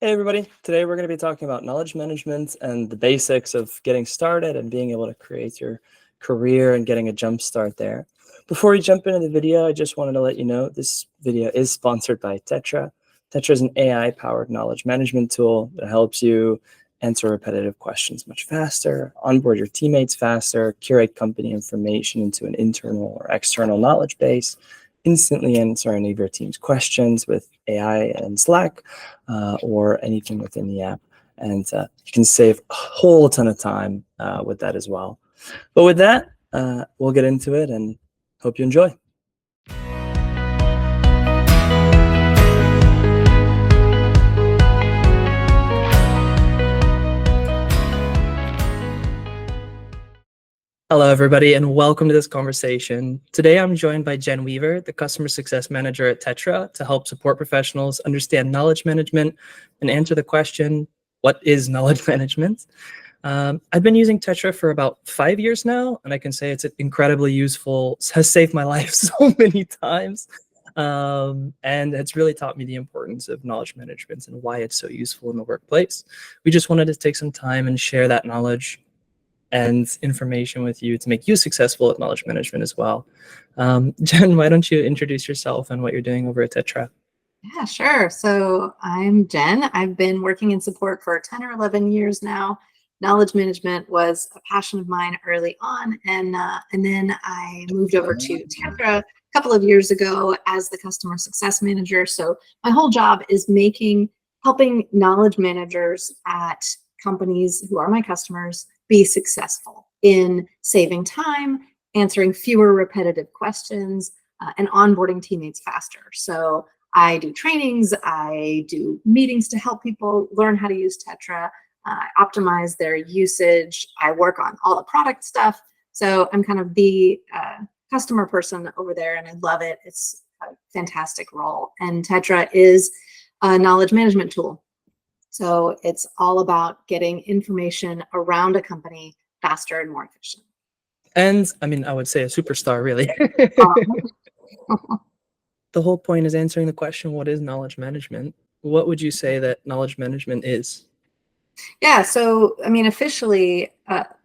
Hey everybody, today we're going to be talking about knowledge management and the basics of getting started and being able to create your career and getting a jump start there. Before we jump into the video, I just wanted to let you know this video is sponsored by Tettra. Tettra is an AI-powered knowledge management tool that helps you answer repetitive questions much faster, onboard your teammates faster, curate company information into an internal or external knowledge base, instantly answer any of your team's questions with AI and Slack, or anything within the app. And you can save a whole ton of time with that as well. But with that, we'll get into it and hope you enjoy. Hello, everybody, and welcome to this conversation. Today, I'm joined by Jen Weaver, the Customer Success Manager at Tettra, to help support professionals understand knowledge management and answer the question, what is knowledge management? I've been using Tettra for about 5 years now, and I can say it's incredibly useful. It has saved my life so many times, and it's really taught me the importance of knowledge management and why it's so useful in the workplace. We just wanted to take some time and share that knowledge and information with you to make you successful at knowledge management as well. Jen, why don't you introduce yourself and what you're doing over at Tettra? Yeah, sure. So I'm Jen. I've been working in support for 10 or 11 years now. Knowledge management was a passion of mine early on, and then I moved over to Tettra a couple of years ago as the customer success manager. So my whole job is helping knowledge managers at companies who are my customers be successful in saving time, answering fewer repetitive questions, and onboarding teammates faster. So I do trainings, I do meetings to help people learn how to use Tettra, optimize their usage. I work on all the product stuff. So I'm kind of the customer person over there, and I love it. It's a fantastic role. And Tettra is a knowledge management tool. So it's all about getting information around a company faster and more efficient. And I mean, I would say a superstar, really. The whole point is answering the question, what is knowledge management? What would you say that knowledge management is? Yeah, so I mean, officially,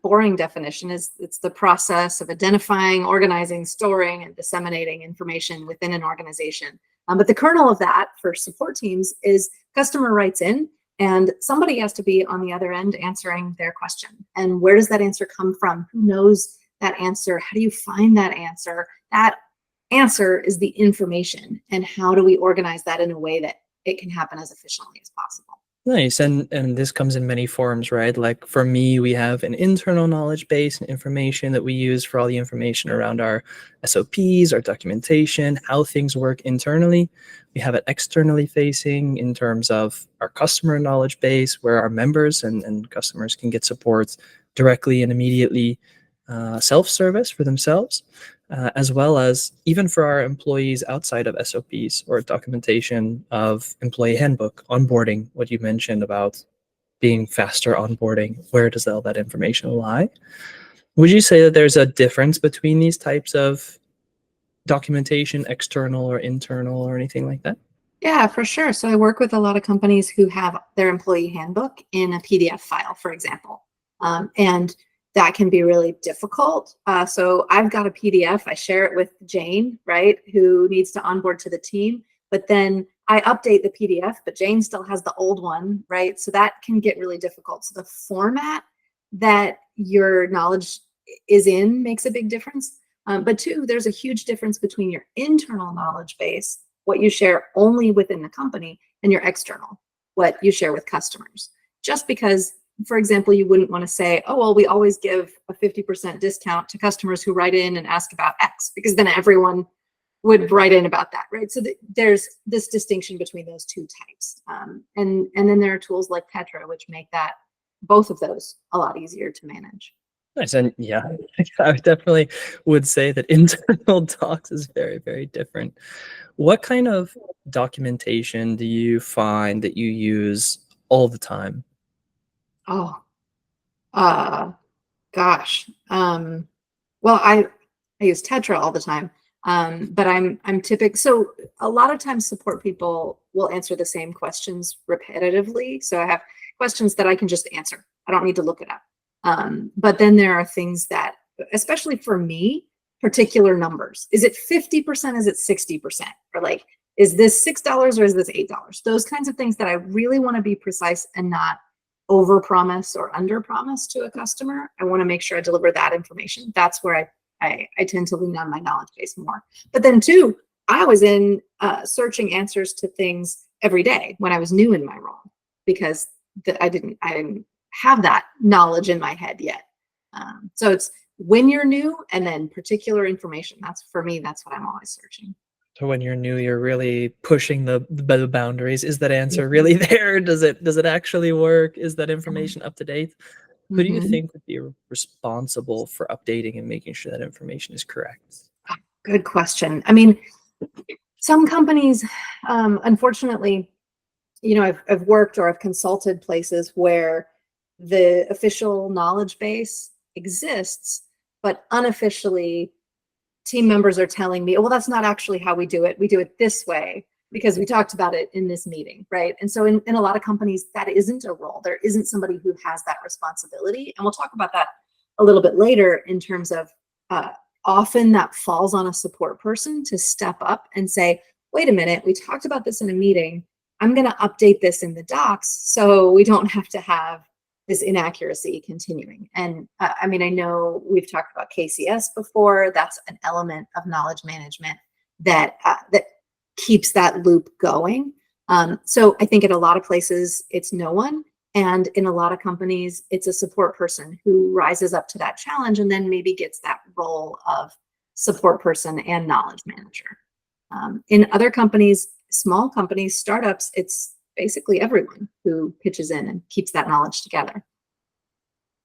boring definition is it's the process of identifying, organizing, storing, and disseminating information within an organization. But the kernel of that for support teams is customer writes in, and somebody has to be on the other end answering their question. And where does that answer come from? Who knows that answer? How do you find that answer? That answer is the information. And how do we organize that in a way that it can happen as efficiently as possible? Nice. And this comes in many forms, right? Like for me, we have an internal knowledge base and information that we use for all the information around our SOPs, our documentation, how things work internally. We have it externally facing in terms of our customer knowledge base, where our members and customers can get support directly and immediately, self-service for themselves, as well as even for our employees outside of SOPs or documentation of employee handbook, onboarding, what you mentioned about being faster onboarding. Where does all that information lie? Would you say that there's a difference between these types of documentation, external or internal or anything like that? Yeah, for sure. So I work with a lot of companies who have their employee handbook in a PDF file, for example. And that can be really difficult. So I've got a PDF, I share it with Jane, right, who needs to onboard to the team, but then I update the PDF, but Jane still has the old one, right? So that can get really difficult. So the format that your knowledge is in makes a big difference. But two, there's a huge difference between your internal knowledge base, what you share only within the company, and your external, what you share with customers. Just because, for example, you wouldn't want to say, oh, well, we always give a 50% discount to customers who write in and ask about X, because then everyone would write in about that, right? So there's this distinction between those two types. And then there are tools like Tettra, which make that, both of those, a lot easier to manage. Nice. And yeah, I definitely would say that internal docs is very, very different. What kind of documentation do you find that you use all the time? Oh, gosh. Well, I use Tettra all the time, but I'm typical. So a lot of times support people will answer the same questions repetitively. So I have questions that I can just answer. I don't need to look it up. But then there are things that, especially for me, particular numbers. Is it 50%? Is it 60%? Or like, is this $6 or is this $8? Those kinds of things that I really want to be precise and not over promise or under promise to a customer. I want to make sure I deliver that information. That's where I tend to lean on my knowledge base more. But then too, I was in searching answers to things every day when I was new in my role, because I didn't have that knowledge in my head yet. So it's when you're new, and then particular information. That's, for me, that's what I'm always searching. So when you're new, you're really pushing the boundaries. Is that answer really there? Does it actually work? Is that information up to date? Who do you think would be responsible for updating and making sure that information is correct? Good question. I mean, some companies, unfortunately, I've worked or I've consulted places where the official knowledge base exists, but unofficially team members are telling me, oh, well, that's not actually how we do it. We do it this way because we talked about it in this meeting, right? And so in a lot of companies, that isn't a role. There isn't somebody who has that responsibility. And we'll talk about that a little bit later in terms of often that falls on a support person to step up and say, wait a minute, we talked about this in a meeting. I'm going to update this in the docs so we don't have to have this inaccuracy continuing. And I mean, I know we've talked about KCS before. That's an element of knowledge management that that keeps that loop going. So I think in a lot of places, it's no one. And in a lot of companies, it's a support person who rises up to that challenge and then maybe gets that role of support person and knowledge manager. In other companies, small companies, startups, it's basically everyone who pitches in and keeps that knowledge together.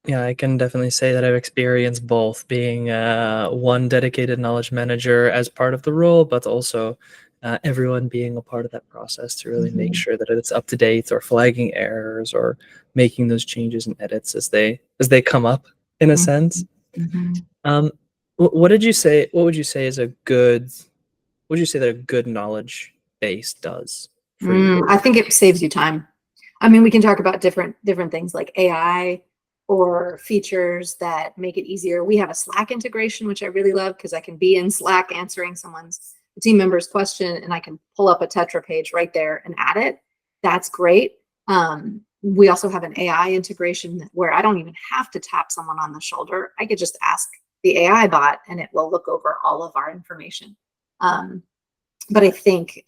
Yeah, I can definitely say that I've experienced both, being one dedicated knowledge manager as part of the role, but also everyone being a part of that process to really make sure that it's up to date, or flagging errors, or making those changes and edits as they come up, in a sense. What did you say? What would you say is a good? What would you say that a good knowledge base does for you? I think it saves you time. I mean, we can talk about different things like AI or features that make it easier. We have a Slack integration, which I really love because I can be in Slack answering someone's team member's question and I can pull up a Tettra page right there and add it. That's great. We also have an AI integration where I don't even have to tap someone on the shoulder. I could just ask the AI bot and it will look over all of our information. But I think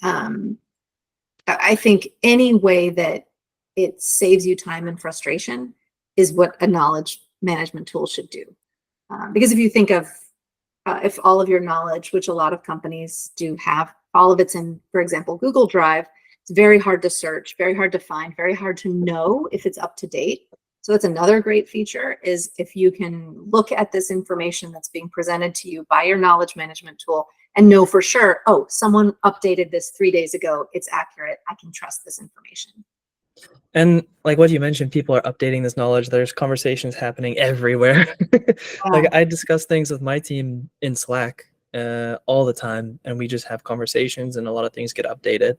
any way that it saves you time and frustration is what a knowledge management tool should do. Because if you think of if all of your knowledge, which a lot of companies do have, all of it's in, for example, Google Drive, it's very hard to search, very hard to find, very hard to know if it's up to date. So that's another great feature, is if you can look at this information that's being presented to you by your knowledge management tool and know for sure, oh, someone updated this 3 days ago, it's accurate, I can trust this information. And like what you mentioned, people are updating this knowledge. There's conversations happening everywhere. Like I discuss things with my team in Slack all the time, and we just have conversations and a lot of things get updated.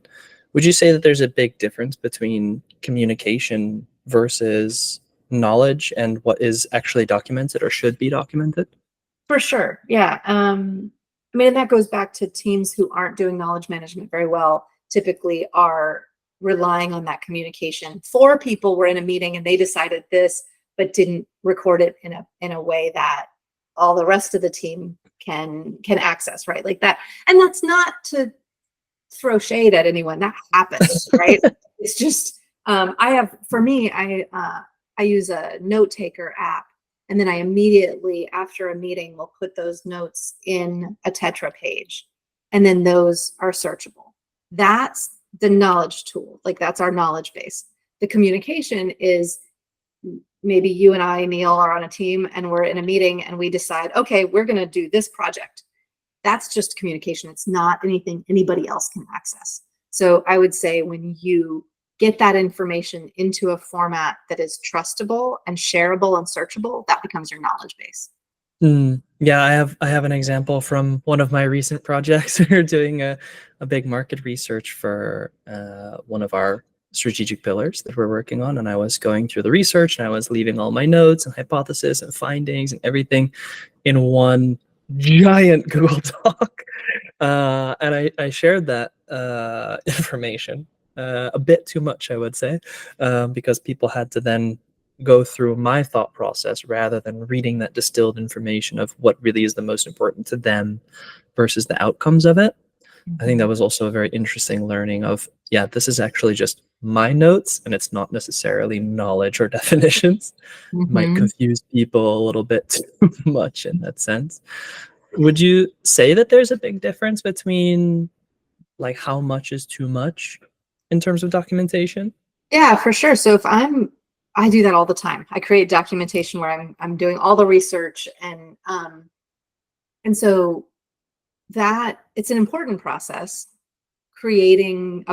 Would you say that there's a big difference between communication versus knowledge and what is actually documented or should be documented? For sure, yeah. I mean, and that goes back to teams who aren't doing knowledge management very well, typically are relying on that communication. 4 people were in a meeting and they decided this, but didn't record it in a way that all the rest of the team can access, right? Like that. And that's not to throw shade at anyone. That happens, right? It's just for me, I use a note taker app, and then I immediately after a meeting will put those notes in a Tettra page, and then those are searchable. That's the knowledge tool. Like that's our knowledge base. The communication is maybe you and I, Neil, are on a team and we're in a meeting and we decide, okay, we're going to do this project. That's just communication. It's not anything anybody else can access. So I would say when you get that information into a format that is trustable and shareable and searchable, that becomes your knowledge base. Yeah, I have an example from one of my recent projects. We're doing a big market research for one of our strategic pillars that we're working on, and I was going through the research and I was leaving all my notes and hypotheses and findings and everything in one giant Google Doc. And I shared that information a bit too much, I would say, because people had to then go through my thought process rather than reading that distilled information of what really is the most important to them versus the outcomes of it. I think that Mhm. was also a very interesting learning of, yeah, this is actually just my notes and it's not necessarily knowledge or definitions. Might Mhm. confuse people a little bit too much in that sense. Would you say that there's a big difference between like how much is too much in terms of documentation? Yeah, for sure. So if I do that all the time. I create documentation where I'm doing all the research and so that it's an important process creating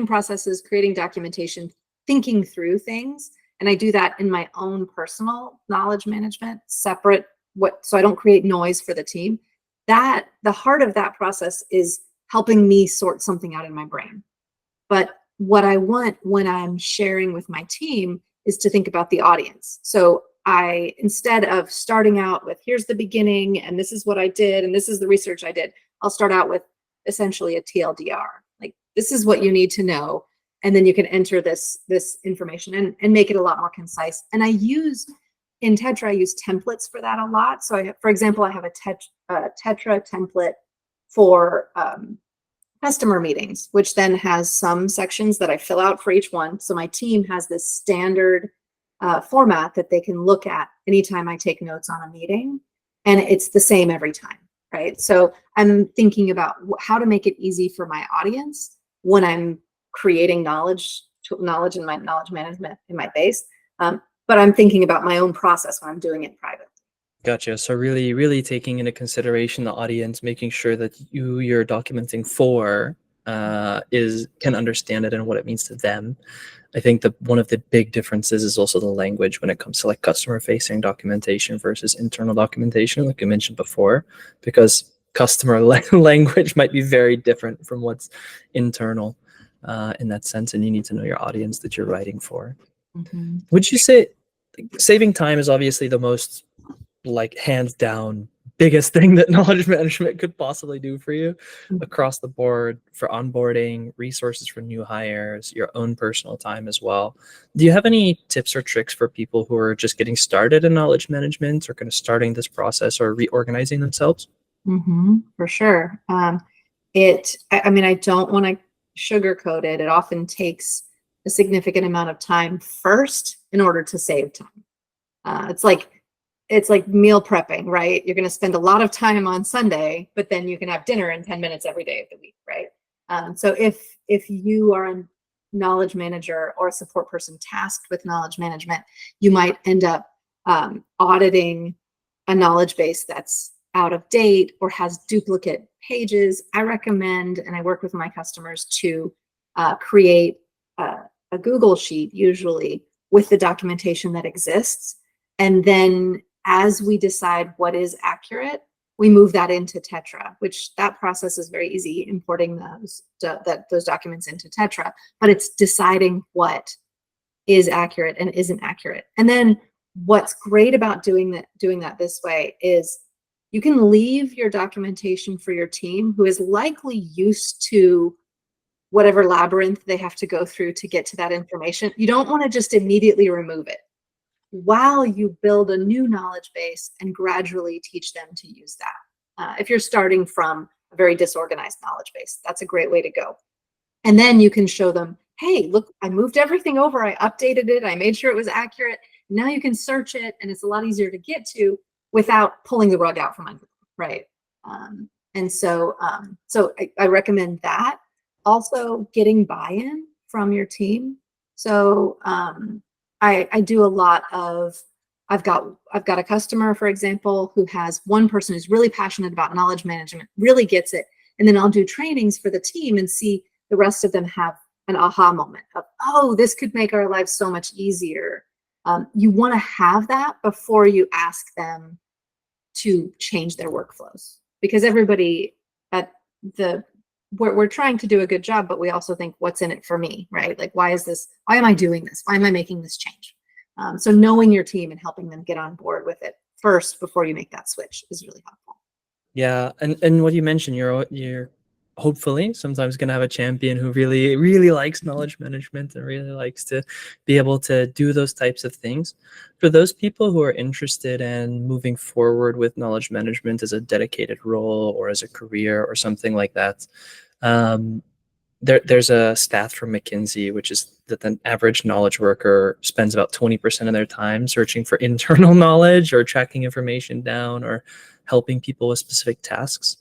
processes, creating documentation, thinking through things. And I do that in my own personal knowledge management, separate what so I don't create noise for the team. That the heart of that process is helping me sort something out in my brain. But what I want when I'm sharing with my team is to think about the audience. So I, instead of starting out with, here's the beginning, and this is what I did, and this is the research I did, I'll start out with essentially a TLDR. Like, this is what you need to know. And then you can enter this information and make it a lot more concise. And I use in Tetra, I use templates for that a lot. So for example, I have a Tetra template for customer meetings, which then has some sections that I fill out for each one. So my team has this standard format that they can look at anytime I take notes on a meeting, and it's the same every time, right? So I'm thinking about how to make it easy for my audience when I'm creating knowledge in my knowledge management in my base. But I'm thinking about my own process when I'm doing it privately. Gotcha. So really, really taking into consideration the audience, making sure that you're documenting for is can understand it and what it means to them. I think that one of the big differences is also the language when it comes to like customer facing documentation versus internal documentation, like I mentioned before, because customer language might be very different from what's internal in that sense, and you need to know your audience that you're writing for. Mhm. Would you say saving time is obviously the most like hands down biggest thing that knowledge management could possibly do for you across the board for onboarding, resources for new hires, your own personal time as well? Do you have any tips or tricks for people who are just getting started in knowledge management or kind of starting this process or reorganizing themselves? For sure. I mean, I don't want to sugarcoat it. It often takes a significant amount of time first in order to save time. It's like meal prepping, right? You're going to spend a lot of time on Sunday, but then you can have dinner in 10 minutes every day of the week, right? So if you are a knowledge manager or a support person tasked with knowledge management, you might end up auditing a knowledge base that's out of date or has duplicate pages. I recommend, and I work with my customers to create a Google sheet, usually with the documentation that exists. And then as we decide what is accurate, we move that into Tettra, which that process is very easy, importing those documents into Tettra, but it's deciding what is accurate and isn't accurate. And then what's great about doing that this way is you can leave your documentation for your team who is likely used to whatever labyrinth they have to go through to get to that information. You don't want to just immediately remove it while you build a new knowledge base and gradually teach them to use that. If you're starting from a very disorganized knowledge base, that's a great way to go. And then you can show them, hey, look, I moved everything over. I updated it. I made sure it was accurate. Now you can search it and it's a lot easier to get to without pulling the rug out from under them, right? I recommend that. Also getting buy-in from your team. So I do a lot of, I've got a customer, for example, who has one person who's really passionate about knowledge management, really gets it. And then I'll do trainings for the team and see the rest of them have an aha moment of, oh, this could make our lives so much easier. You want to have that before you ask them to change their workflows, because everybody at we're trying to do a good job, but we also think, what's in it for me, right? Like, why am I doing this? Why am I making this change? So knowing your team and helping them get on board with it first before you make that switch is really helpful. Yeah, and what you mentioned, you're hopefully sometimes going to have a champion who really likes knowledge management and really likes to be able to do those types of things. For those people who are interested in moving forward with knowledge management as a dedicated role or as a career or something like that, um, there's a stat from McKinsey, which is that the average knowledge worker spends about 20% of their time searching for internal knowledge or tracking information down or helping people with specific tasks.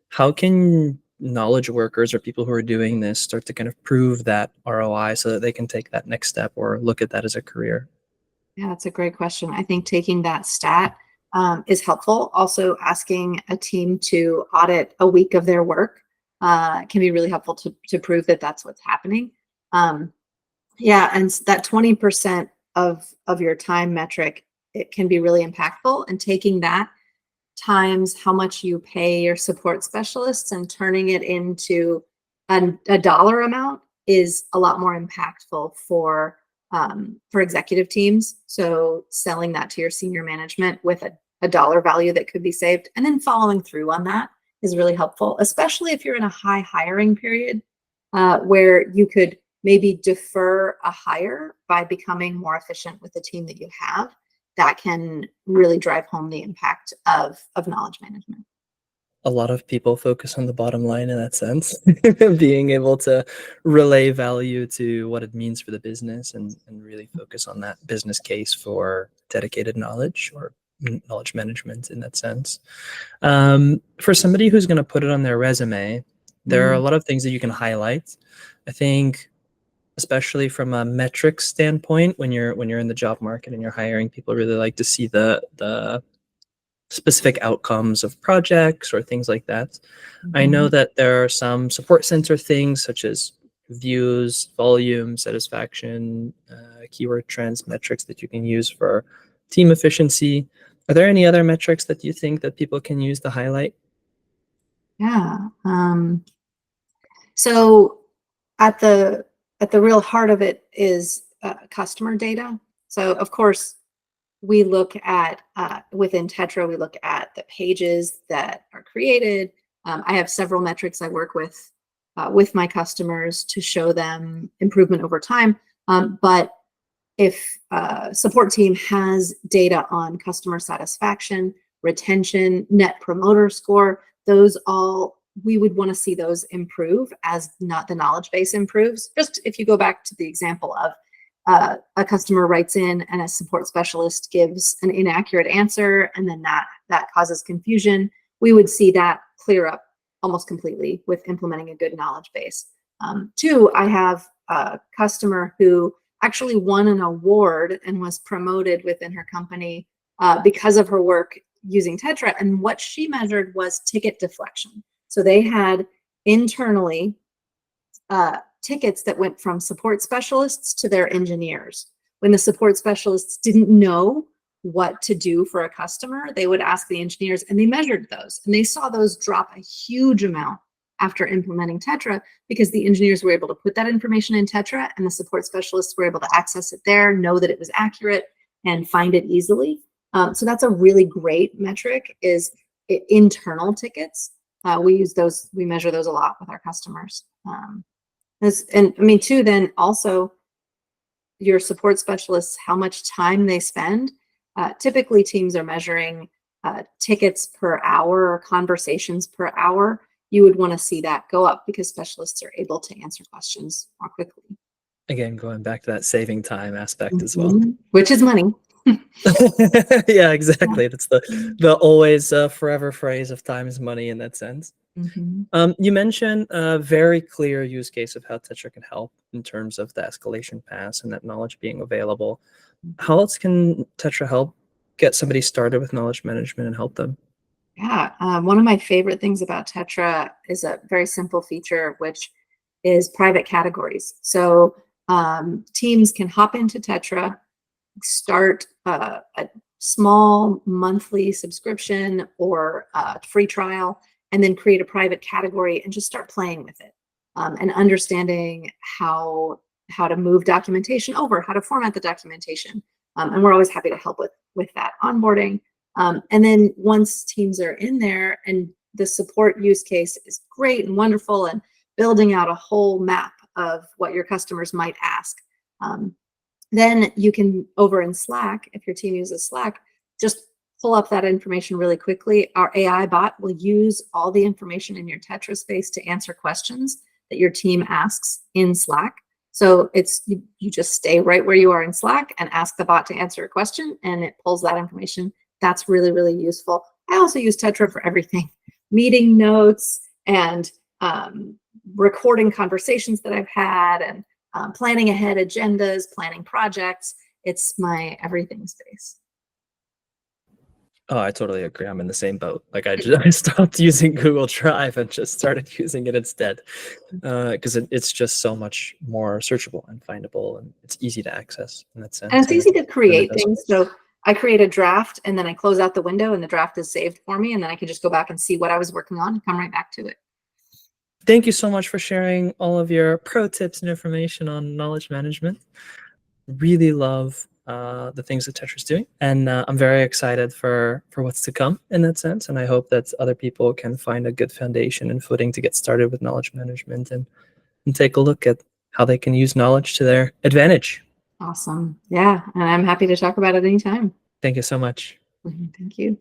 How can knowledge workers or people who are doing this start to kind of prove that ROI so that they can take that next step or look at that as a career? Yeah, that's a great question. I think taking that stat is helpful. Also, asking a team to audit a week of their work can be really helpful to prove that that's what's happening. Um, yeah, and that 20% of your time metric, it can be really impactful. And taking that times how much you pay your support specialists and turning it into a dollar amount is a lot more impactful for executive teams. So selling that to your senior management with a dollar value that could be saved, and then following through on that is really helpful, especially if you're in a high hiring period where you could maybe defer a hire by becoming more efficient with the team that you have. That can really drive home the impact of knowledge management. A lot of people focus on the bottom line in that sense, being able to relay value to what it means for the business and really focus on that business case for dedicated knowledge or knowledge management in that sense. For somebody who's going to put it on their resume, there are a Mm, lot of things that you can highlight. I think, especially from a metrics standpoint, when you're in the job market and you're hiring, people really like to see the specific outcomes of projects or things like that. I know mhm. that there are some support center things such as views, volume, satisfaction, keyword trends, metrics that you can use for team efficiency. Are there any other metrics that you think that people can use to highlight? Yeah. So at the real heart of it is customer data. So of course we look at within Tetra, we look at the pages that are created. I have several metrics I work with my customers to show them improvement over time. But if support team has data on customer satisfaction, retention, net promoter score, those all we would want to see those improve as not the knowledge base improves. Just if you go back to the example of a customer writes in and a support specialist gives an inaccurate answer, and then that causes confusion, we would see that clear up almost completely with implementing a good knowledge base. Two, I have a customer who actually won an award and was promoted within her company because of her work using Tetra. And what she measured was ticket deflection. So they had internally tickets that went from support specialists to their engineers. When the support specialists didn't know what to do for a customer, they would ask the engineers, and they measured those, and they saw those drop a huge amount after implementing Tetra, because the engineers were able to put that information in Tetra and the support specialists were able to access it there, know that it was accurate, and find it easily. So that's a really great metric, is internal tickets. We use those, we measure those a lot with our customers. And I mean, too, then also your support specialists, how much time they spend. Typically, teams are measuring tickets per hour or conversations per hour. You would want to see that go up because specialists are able to answer questions more quickly. Again, going back to that saving time aspect as well. Which is money. Yeah, Yeah. exactly. That's the always forever phrase of time is money in that sense. Mhm. You mentioned a very clear use case of how Tetra can help in terms of the escalation pass and that knowledge being available. How else can Tetra help get somebody started with knowledge management and help them? Yeah, one of my favorite things about Tetra is a very simple feature, which is private categories. So teams can hop into Tetra, start small monthly subscription or free trial, and then create a private category and just start playing with it, and understanding how to move documentation over, how to format the documentation. And we're always happy to help with that onboarding. And then once teams are in there and the support use case is great and wonderful and building out a whole map of what your customers might ask, then you can, over in Slack, if your team uses Slack, just pull up that information really quickly. Our AI bot will use all the information in your Tettra space to answer questions that your team asks in Slack. So it's you just stay right where you are in Slack and ask the bot to answer a question, and it pulls that information. That's really, really useful. I also use Tettra for everything, meeting notes and recording conversations that I've had, and planning ahead agendas, planning projects. It's my everything space. Oh, I totally agree. I'm in the same boat. Like I stopped using Google Drive and just started using it instead, because it's just so much more searchable and findable, and it's easy to access in that And sense. it's And easy to it really create does things. work. So I create a draft and then I close out the window and the draft is saved for me. And then I can just go back and see what I was working on and come right back to it. Thank you so much for sharing all of your pro tips and information on knowledge management. Really love the things that Tetra's doing, and I'm very excited for what's to come in that sense. And I hope that other people can find a good foundation and footing to get started with knowledge management, and take a look at how they can use knowledge to their advantage. Awesome. Yeah. And I'm happy to talk about it anytime. Thank you so much. Thank you.